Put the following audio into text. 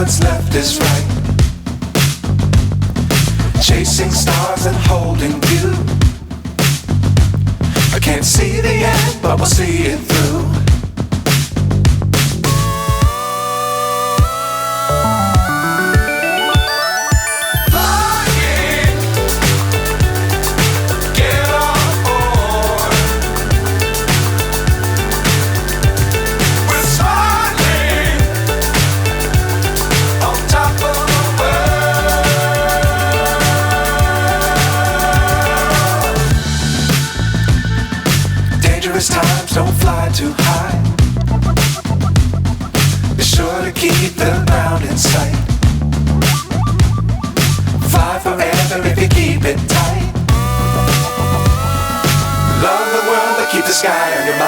what's left is right. Chasing stars and holding you. I can't see the end, but we'll see it through. Times don't fly too high. Be sure to keep the ground in sight. Fly forever if you keep it tight. Love the world, but keep the sky on your mind.